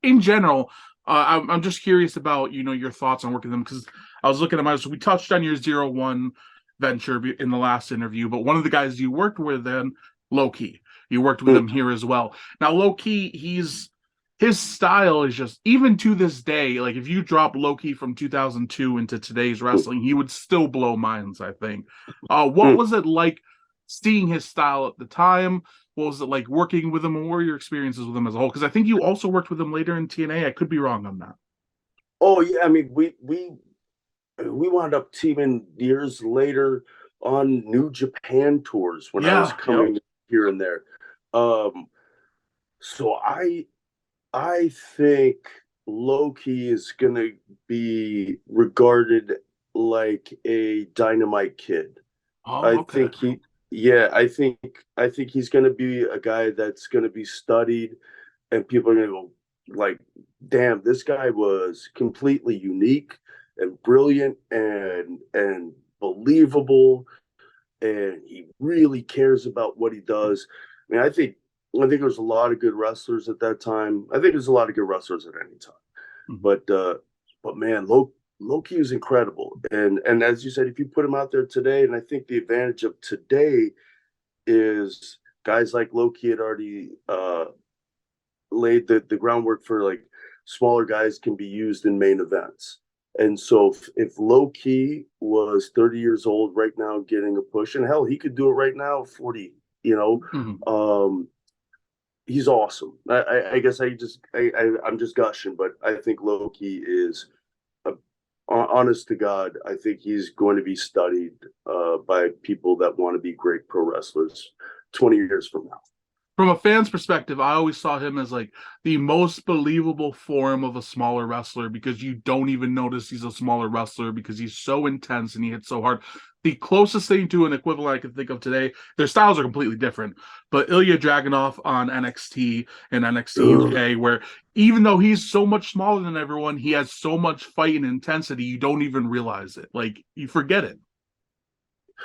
in general, I'm just curious about your thoughts on working with them, because I was looking at my. So we touched on your 0-1 venture in the last interview, but one of the guys you worked with then, LowKis, you worked with him here as well. Now LowKis, his style is just, even to this day, like if you drop LowKis from 2002 into today's wrestling, he would still blow minds, I think. What was it like seeing his style at the time? What was it like working with him, and what were your experiences with him as a whole? Because I think you also worked with him later in TNA. I could be wrong on that. Oh yeah, I mean we wound up teaming years later on New Japan tours when I was Yeah, yep. coming here and there. Um, so I think Loki is gonna be regarded like a dynamite kid. Oh, I okay. think he yeah, I think he's gonna be a guy that's gonna be studied and people are gonna go like, damn, this guy was completely unique and brilliant and believable, and he really cares about what he does. I mean, I think there's a lot of good wrestlers at that time. I think there's a lot of good wrestlers at any time, Mhm. but man, Loki is incredible, and as you said, if you put him out there today, and I think the advantage of today is guys like Loki had already laid the groundwork for like smaller guys can be used in main events. And so if Loki was 30 years old right now getting a push, and hell, he could do it right now, 40, you know, Mhm. um, he's awesome. I guess I'm just gushing, but I think Loki is, a, honest to God, I think he's going to be studied by people that want to be great pro wrestlers 20 years from now. From a fan's perspective, I always saw him as like the most believable form of a smaller wrestler, because you don't even notice he's a smaller wrestler because he's so intense and he hits so hard. The closest thing to an equivalent I can think of today, their styles are completely different, but Ilya Dragunov on NXT and NXT Ugh. UK, where even though he's so much smaller than everyone, he has so much fight and intensity, you don't even realize it. Like, you forget it.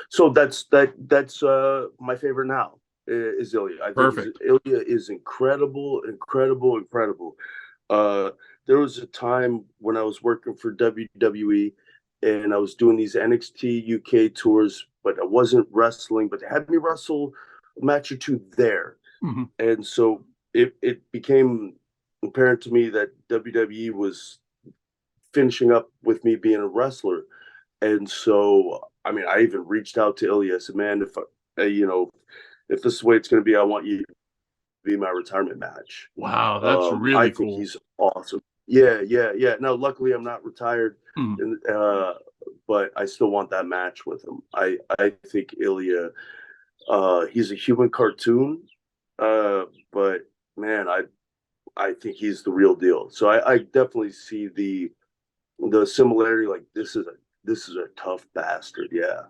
So that's my favorite now is Ilya. I think Perfect. Ilya is incredible, incredible, incredible. Uh, there was a time when I was working for WWE and I was doing these NXT UK tours, but I wasn't wrestling, but they had me wrestle a match or two there. Mhm. And so it became apparent to me that WWE was finishing up with me being a wrestler. And so, I mean, I even reached out to Ilya. I said, man, if this is the way it's going to be, I want you to be my retirement match. Wow, that's I really think cool. he's awesome. Yeah, yeah, yeah. Now, luckily, I'm not retired, Mhm. and but I still want that match with him. I think Ilya, he's a human cartoon, but man, I think he's the real deal. So I definitely see the similarity. Like this is a tough bastard. Yeah.